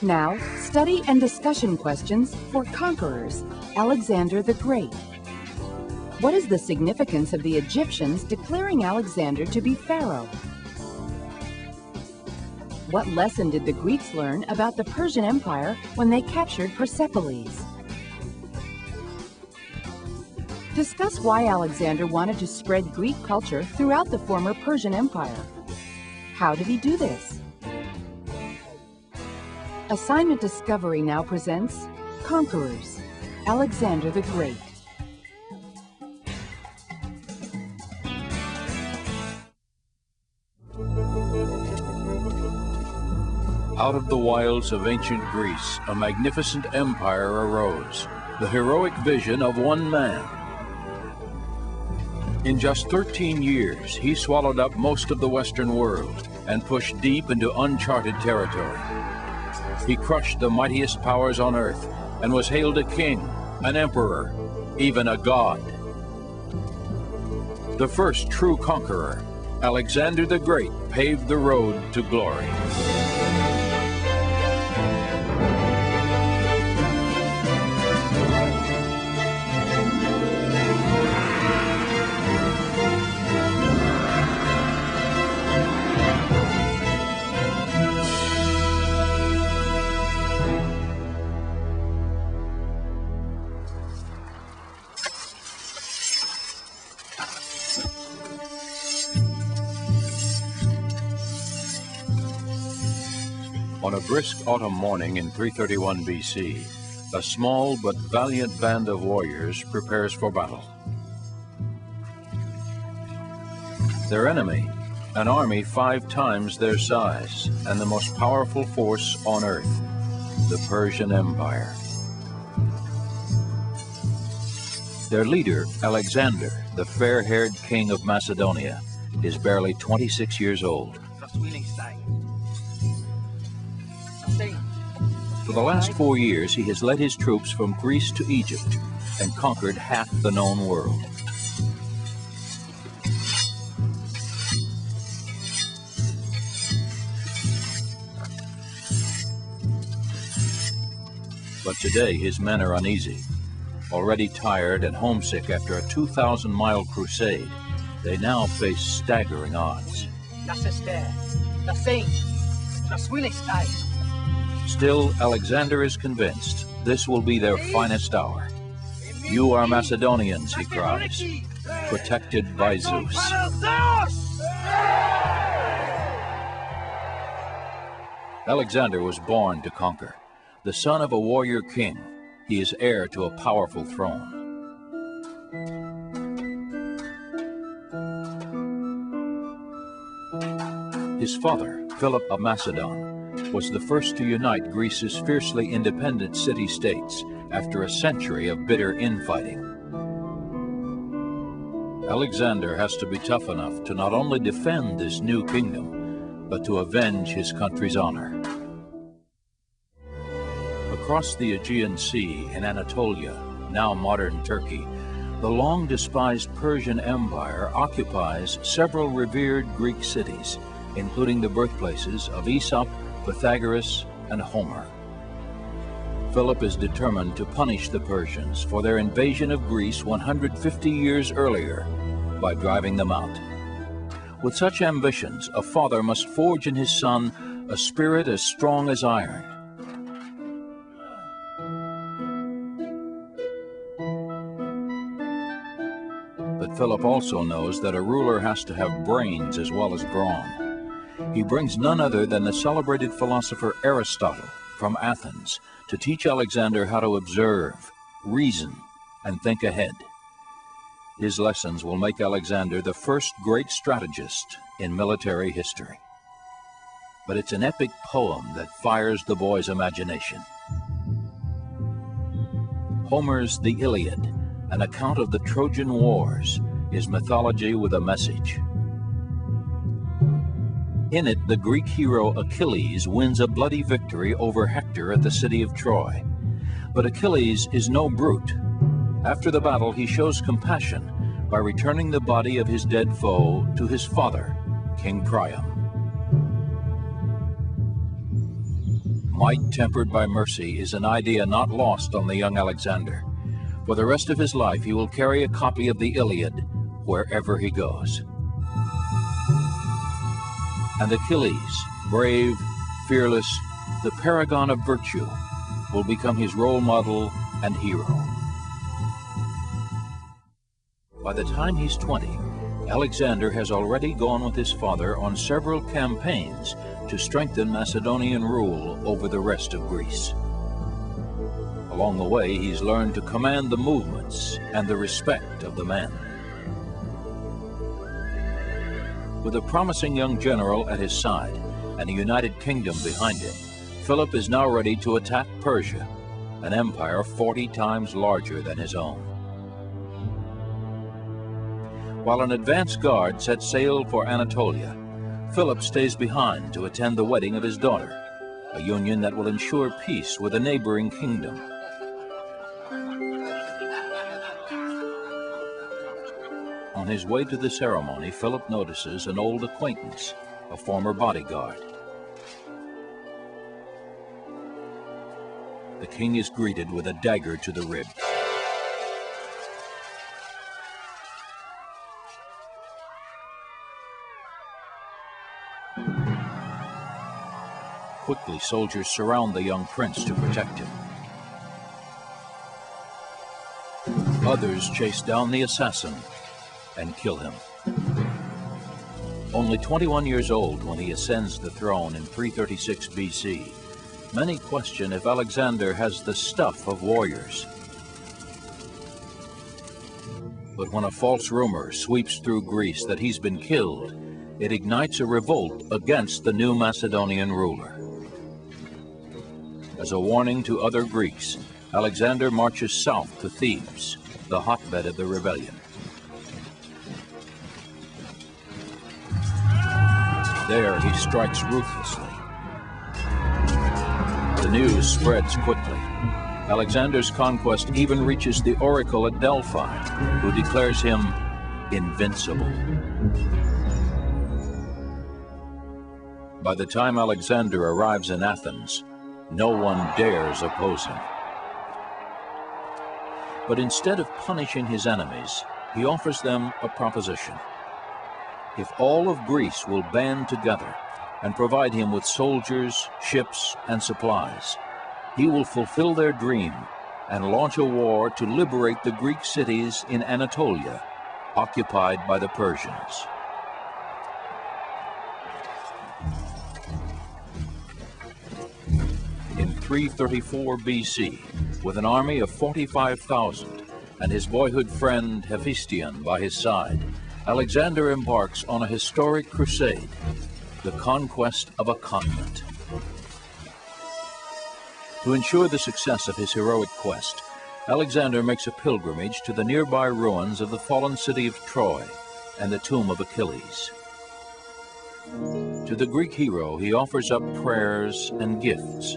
Now, study and discussion questions for conquerors, Alexander the Great. What is the significance of the Egyptians declaring Alexander to be Pharaoh? What lesson did the Greeks learn about the Persian Empire when they captured Persepolis? Discuss why Alexander wanted to spread Greek culture throughout the former Persian Empire. How did he do this? Assignment Discovery now presents Conquerors, Alexander the Great. Out of the wilds of ancient Greece, a magnificent empire arose, the heroic vision of one man. In just 13 years, he swallowed up most of the Western world and pushed deep into uncharted territory. He crushed the mightiest powers on earth and was hailed a king, an emperor, even a god. The first true conqueror, Alexander the Great, paved the road to glory. On a brisk autumn morning in 331 BC, a small but valiant band of warriors prepares for battle. Their enemy, an army 5 times their size and the most powerful force on earth, the Persian Empire. Their leader, Alexander, the fair-haired king of Macedonia, is barely 26 years old. For the last 4 years, he has led his troops from Greece to Egypt and conquered half the known world. But today, his men are uneasy. Already tired and homesick after a 2,000-mile crusade, they now face staggering odds. Still, Alexander is convinced this will be their finest hour. "You are Macedonians," he cries, "protected by Zeus." Alexander was born to conquer. The son of a warrior king, he is heir to a powerful throne. His father, Philip of Macedon, was the first to unite Greece's fiercely independent city-states after a century of bitter infighting. Alexander has to be tough enough to not only defend this new kingdom, but to avenge his country's honor. Across the Aegean Sea in Anatolia, now modern Turkey, the long-despised Persian Empire occupies several revered Greek cities, including the birthplaces of Aesop, Pythagoras, and Homer. Philip is determined to punish the Persians for their invasion of Greece 150 years earlier by driving them out. With such ambitions, a father must forge in his son a spirit as strong as iron. But Philip also knows that a ruler has to have brains as well as brawn. He brings none other than the celebrated philosopher Aristotle from Athens to teach Alexander how to observe, reason, and think ahead. His lessons will make Alexander the first great strategist in military history. But it's an epic poem that fires the boy's imagination. Homer's The Iliad, an account of the Trojan Wars, is mythology with a message. In it, the Greek hero Achilles wins a bloody victory over Hector at the city of Troy. But Achilles is no brute. After the battle, he shows compassion by returning the body of his dead foe to his father, King Priam. Might tempered by mercy is an idea not lost on the young Alexander. For the rest of his life, he will carry a copy of the Iliad wherever he goes. And Achilles, brave, fearless, the paragon of virtue, will become his role model and hero. By the time he's 20, Alexander has already gone with his father on several campaigns to strengthen Macedonian rule over the rest of Greece. Along the way, he's learned to command the movements and the respect of the men. With a promising young general at his side and a united kingdom behind him, Philip is now ready to attack Persia, an empire 40 times larger than his own. While an advance guard sets sail for Anatolia, Philip stays behind to attend the wedding of his daughter, a union that will ensure peace with a neighboring kingdom. On his way to the ceremony, Philip notices an old acquaintance, a former bodyguard. The king is greeted with a dagger to the ribs. Quickly, soldiers surround the young prince to protect him. Others chase down the assassin and kill him. Only 21 years old when he ascends the throne in 336 BC, many question if Alexander has the stuff of warriors. But when a false rumor sweeps through Greece that he's been killed, it ignites a revolt against the new Macedonian ruler. As a warning to other Greeks, Alexander marches south to Thebes, the hotbed of the rebellion. There he strikes ruthlessly. The news spreads quickly. Alexander's conquest even reaches the oracle at Delphi, who declares him invincible. By the time Alexander arrives in Athens, no one dares oppose him. But instead of punishing his enemies, he offers them a proposition. If all of Greece will band together and provide him with soldiers, ships, and supplies, he will fulfill their dream and launch a war to liberate the Greek cities in Anatolia, occupied by the Persians. In 334 BC, with an army of 45,000 and his boyhood friend Hephaestion by his side, Alexander embarks on a historic crusade, the conquest of a continent. To ensure the success of his heroic quest, Alexander makes a pilgrimage to the nearby ruins of the fallen city of Troy and the tomb of Achilles. To the Greek hero, he offers up prayers and gifts,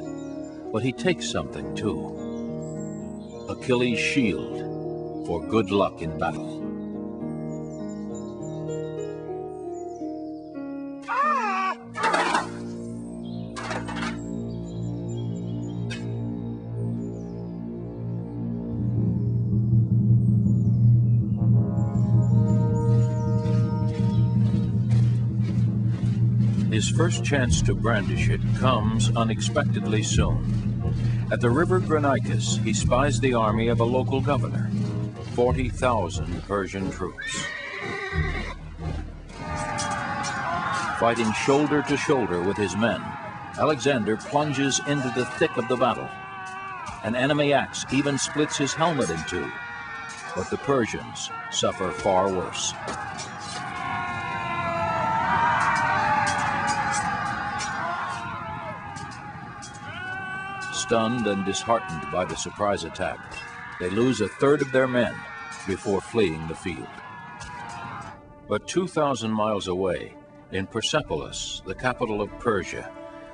but he takes something too: Achilles' shield for good luck in battle. His first chance to brandish it comes unexpectedly soon. At the river Granicus, he spies the army of a local governor, 40,000 Persian troops. Fighting shoulder to shoulder with his men, Alexander plunges into the thick of the battle. An enemy axe even splits his helmet in two, but the Persians suffer far worse. Stunned and disheartened by the surprise attack, they lose a third of their men before fleeing the field. But 2,000 miles away, in Persepolis, the capital of Persia,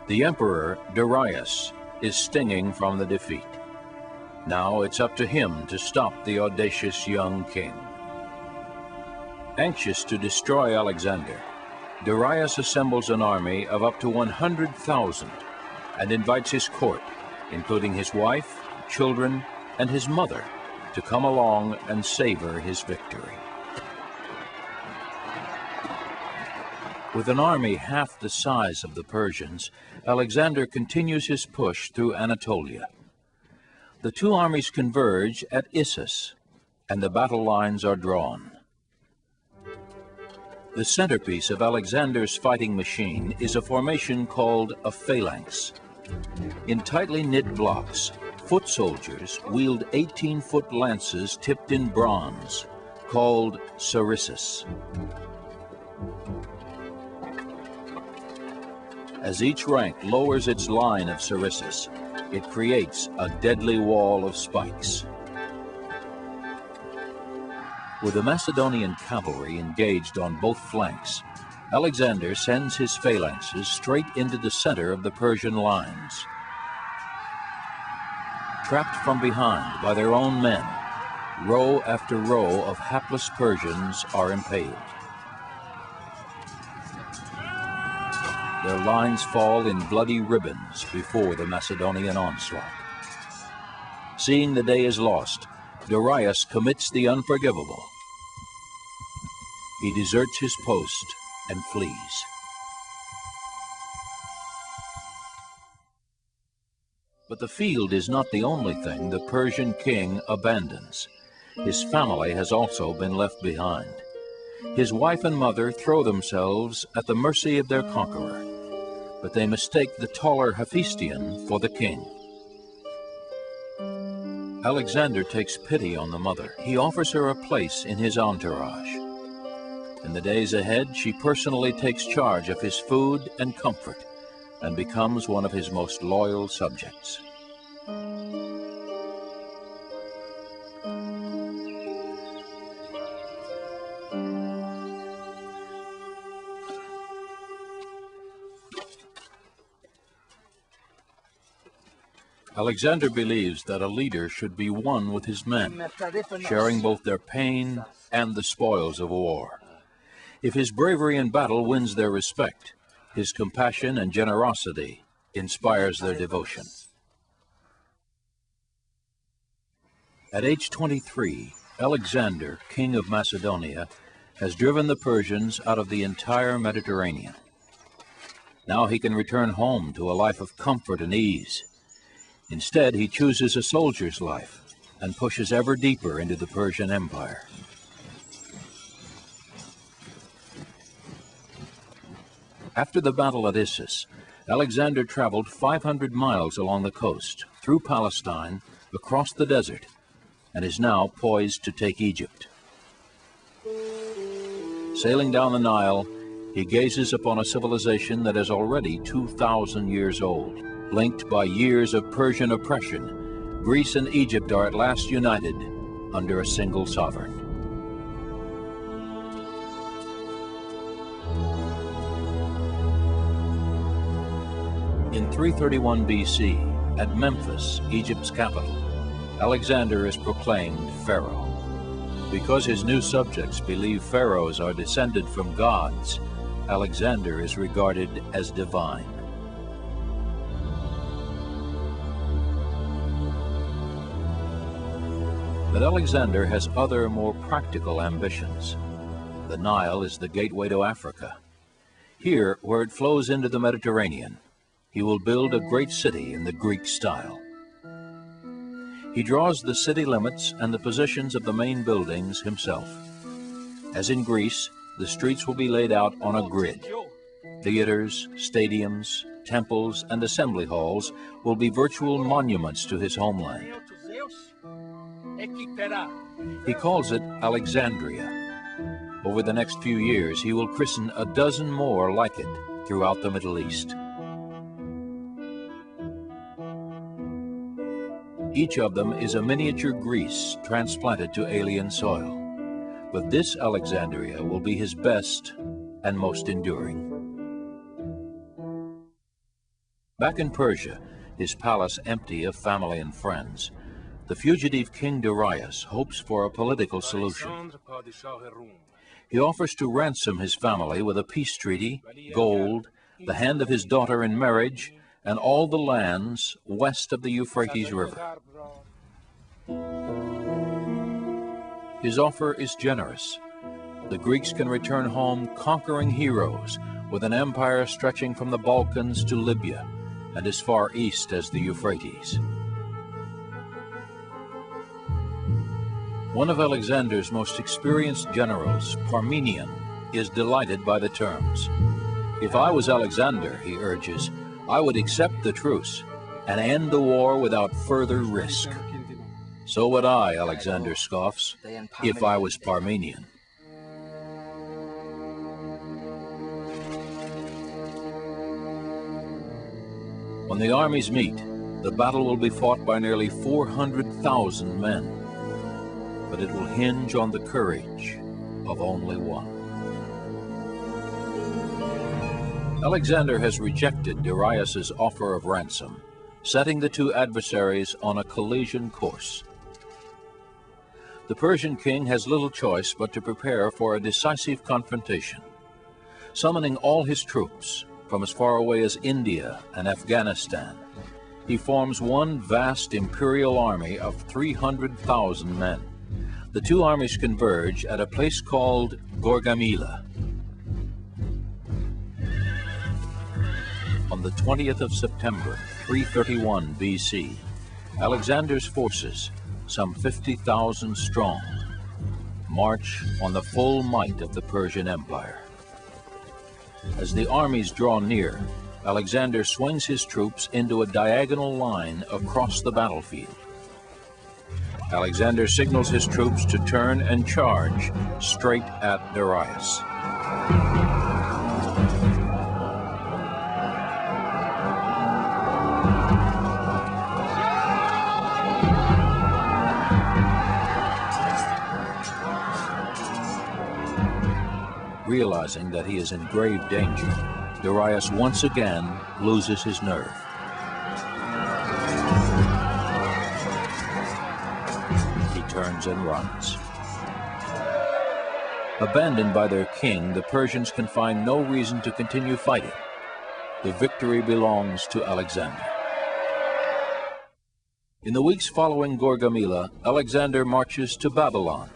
the emperor Darius is stinging from the defeat. Now it's up to him to stop the audacious young king. Anxious to destroy Alexander, Darius assembles an army of up to 100,000 and invites his court, including his wife, children, and his mother, to come along and savor his victory. With an army half the size of the Persians, Alexander continues his push through Anatolia. The two armies converge at Issus, and the battle lines are drawn. The centerpiece of Alexander's fighting machine is a formation called a phalanx. In tightly knit blocks, foot soldiers wield 18-foot lances tipped in bronze, called sarissas. As each rank lowers its line of sarissas, it creates a deadly wall of spikes. With the Macedonian cavalry engaged on both flanks, Alexander sends his phalanxes straight into the center of the Persian lines. Trapped from behind by their own men, row after row of hapless Persians are impaled. Their lines fall in bloody ribbons before the Macedonian onslaught. Seeing the day is lost, Darius commits the unforgivable. He deserts his post and flees. But the field is not the only thing the Persian king abandons. His family has also been left behind. His wife and mother throw themselves at the mercy of their conqueror, but they mistake the taller Hephaestion for the king. Alexander takes pity on the mother. He offers her a place in his entourage. In the days ahead, she personally takes charge of his food and comfort and becomes one of his most loyal subjects. Alexander believes that a leader should be one with his men, sharing both their pain and the spoils of war. If his bravery in battle wins their respect, his compassion and generosity inspires their devotion. At age 23, Alexander, king of Macedonia, has driven the Persians out of the entire Mediterranean. Now he can return home to a life of comfort and ease. Instead, he chooses a soldier's life and pushes ever deeper into the Persian Empire. After the battle at Issus, Alexander traveled 500 miles along the coast, through Palestine, across the desert, and is now poised to take Egypt. Sailing down the Nile, he gazes upon a civilization that is already 2,000 years old. Linked by years of Persian oppression, Greece and Egypt are at last united under a single sovereign. In 331 BC, at Memphis, Egypt's capital, Alexander is proclaimed pharaoh. Because his new subjects believe pharaohs are descended from gods, Alexander is regarded as divine. But Alexander has other, more practical ambitions. The Nile is the gateway to Africa. Here, where it flows into the Mediterranean, he will build a great city in the Greek style. He draws the city limits and the positions of the main buildings himself. As in Greece, the streets will be laid out on a grid. Theaters, stadiums, temples, and assembly halls will be virtual monuments to his homeland. He calls it Alexandria. Over the next few years, he will christen a dozen more like it throughout the Middle East. Each of them is a miniature Greece transplanted to alien soil. But this Alexandria will be his best and most enduring. Back in Persia, his palace empty of family and friends, the fugitive King Darius hopes for a political solution. He offers to ransom his family with a peace treaty, gold, the hand of his daughter in marriage, and all the lands west of the Euphrates River. His offer is generous. The Greeks can return home conquering heroes with an empire stretching from the Balkans to Libya and as far east as the Euphrates. One of Alexander's most experienced generals, Parmenion, is delighted by the terms. If I was Alexander, he urges, I would accept the truce and end the war without further risk. So would I, Alexander scoffs, if I was Parmenion. When the armies meet, the battle will be fought by nearly 400,000 men. But it will hinge on the courage of only one. Alexander has rejected Darius's offer of ransom, setting the two adversaries on a collision course. The Persian king has little choice but to prepare for a decisive confrontation. Summoning all his troops from as far away as India and Afghanistan, he forms one vast imperial army of 300,000 men. The two armies converge at a place called Gorgamila. On the 20th of September, 331 BC, Alexander's forces, some 50,000 strong, march on the full might of the Persian Empire. As the armies draw near, Alexander swings his troops into a diagonal line across the battlefield. Alexander signals his troops to turn and charge straight at Darius. Realizing that he is in grave danger, Darius once again loses his nerve. He turns and runs. Abandoned by their king, the Persians can find no reason to continue fighting. The victory belongs to Alexander. In the weeks following Gorgamila, Alexander marches to Babylon,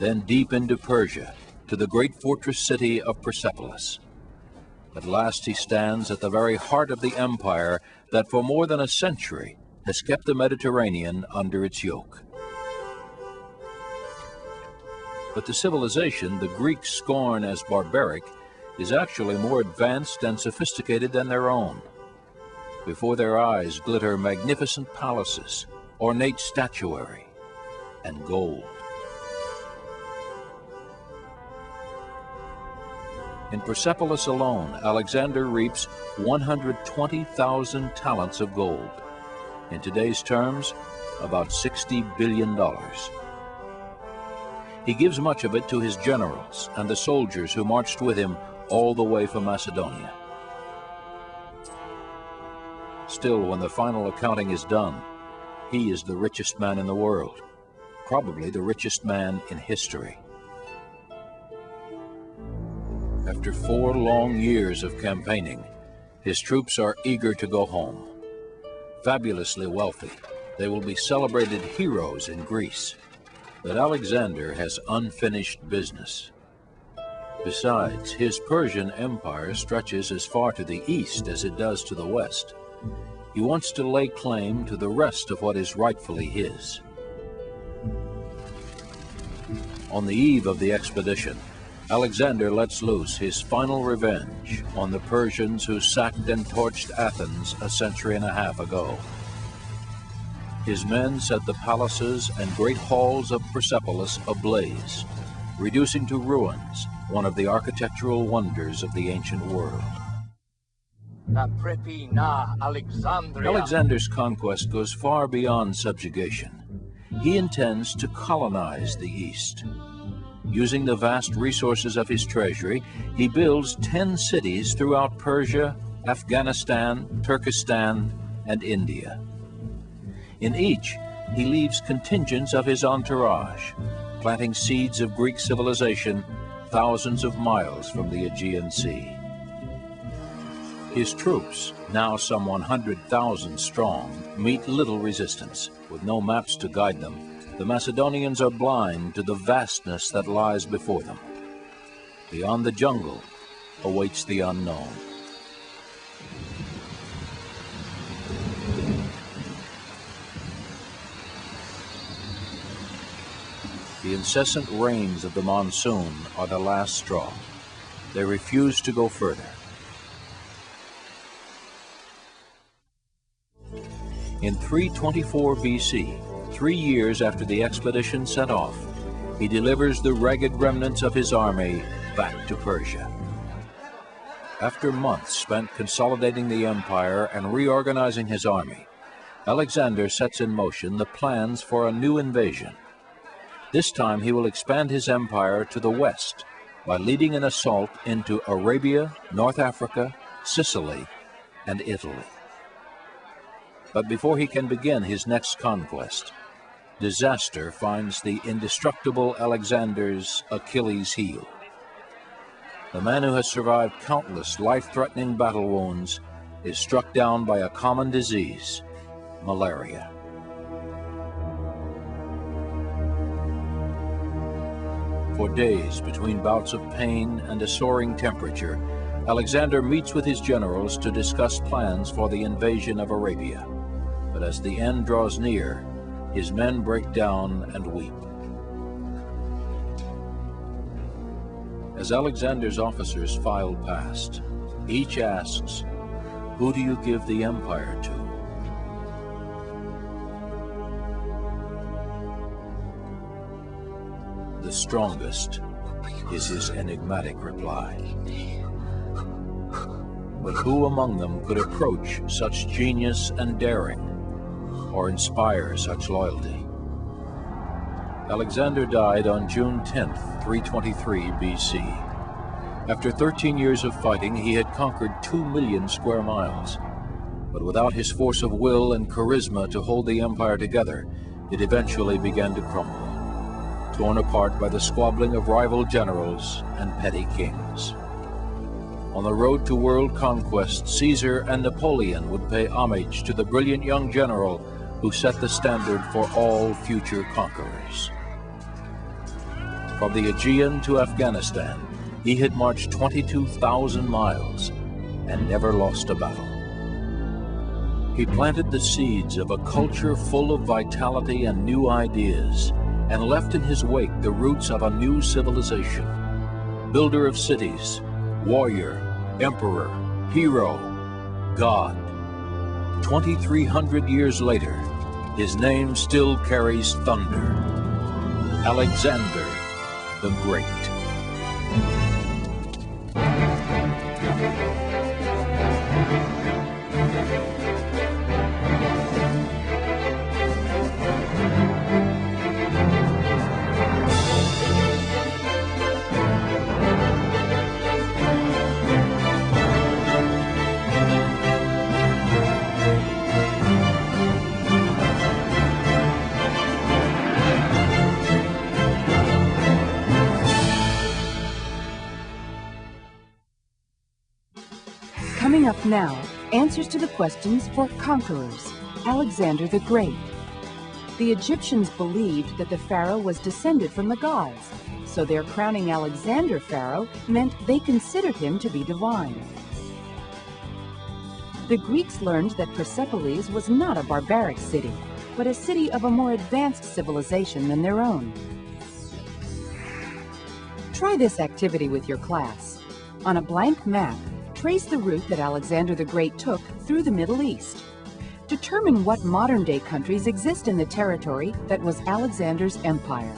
then deep into Persia, to the great fortress city of Persepolis. At last he stands at the very heart of the empire that for more than a century has kept the Mediterranean under its yoke. But the civilization the Greeks scorn as barbaric is actually more advanced and sophisticated than their own. Before their eyes glitter magnificent palaces, ornate statuary, and gold. In Persepolis alone, Alexander reaps 120,000 talents of gold. In today's terms, about $60 billion. He gives much of it to his generals and the soldiers who marched with him all the way from Macedonia. Still, when the final accounting is done, he is the richest man in the world, probably the richest man in history. After 4 long years of campaigning, his troops are eager to go home. Fabulously wealthy, they will be celebrated heroes in Greece. But Alexander has unfinished business. Besides, his Persian empire stretches as far to the east as it does to the west. He wants to lay claim to the rest of what is rightfully his. On the eve of the expedition, Alexander lets loose his final revenge on the Persians who sacked and torched Athens a century and a half ago. His men set the palaces and great halls of Persepolis ablaze, reducing to ruins one of the architectural wonders of the ancient world. Alexander's conquest goes far beyond subjugation. He intends to colonize the East. Using the vast resources of his treasury, he builds 10 cities throughout Persia, Afghanistan, Turkestan, and India. In each, he leaves contingents of his entourage, planting seeds of Greek civilization thousands of miles from the Aegean Sea. His troops, now some 100,000 strong, meet little resistance. With no maps to guide them, the Macedonians are blind to the vastness that lies before them. Beyond the jungle awaits the unknown. The incessant rains of the monsoon are the last straw. They refuse to go further. In 324 BC, 3 years after the expedition set off, he delivers the ragged remnants of his army back to Persia. After months spent consolidating the empire and reorganizing his army, Alexander sets in motion the plans for a new invasion. This time he will expand his empire to the west by leading an assault into Arabia, North Africa, Sicily, and Italy. But before he can begin his next conquest, disaster finds the indestructible Alexander's Achilles heel. The man who has survived countless life-threatening battle wounds is struck down by a common disease, malaria. For days, between bouts of pain and a soaring temperature, Alexander meets with his generals to discuss plans for the invasion of Arabia. But as the end draws near, his men break down and weep. As Alexander's officers file past, each asks, "Who do you give the empire to?" The strongest is his enigmatic reply. But who among them could approach such genius and daring, or inspire such loyalty? Alexander died on June 10th, 323 BC. After 13 years of fighting, he had conquered 2 million square miles. But without his force of will and charisma to hold the empire together, it eventually began to crumble, torn apart by the squabbling of rival generals and petty kings. On the road to world conquest, Caesar and Napoleon would pay homage to the brilliant young general who set the standard for all future conquerors. From the Aegean to Afghanistan, he had marched 22,000 miles and never lost a battle. He planted the seeds of a culture full of vitality and new ideas, and left in his wake the roots of a new civilization. Builder of cities, warrior, emperor, hero, god. 2,300 years later, his name still carries thunder. Alexander the Great. Coming up now, answers to the questions for conquerors, Alexander the Great. The Egyptians believed that the pharaoh was descended from the gods, so their crowning Alexander pharaoh meant they considered him to be divine. The Greeks learned that Persepolis was not a barbaric city, but a city of a more advanced civilization than their own. Try this activity with your class. On a blank map, trace the route that Alexander the Great took through the Middle East. Determine what modern-day countries exist in the territory that was Alexander's empire.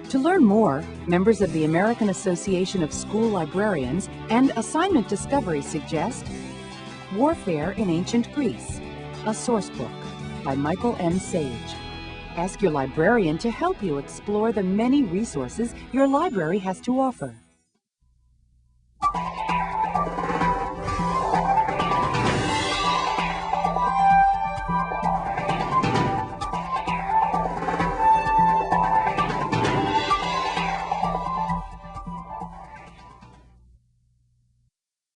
To learn more, members of the American Association of School Librarians and Assignment Discovery suggest Warfare in Ancient Greece, a source book by Michael M. Sage. Ask your librarian to help you explore the many resources your library has to offer.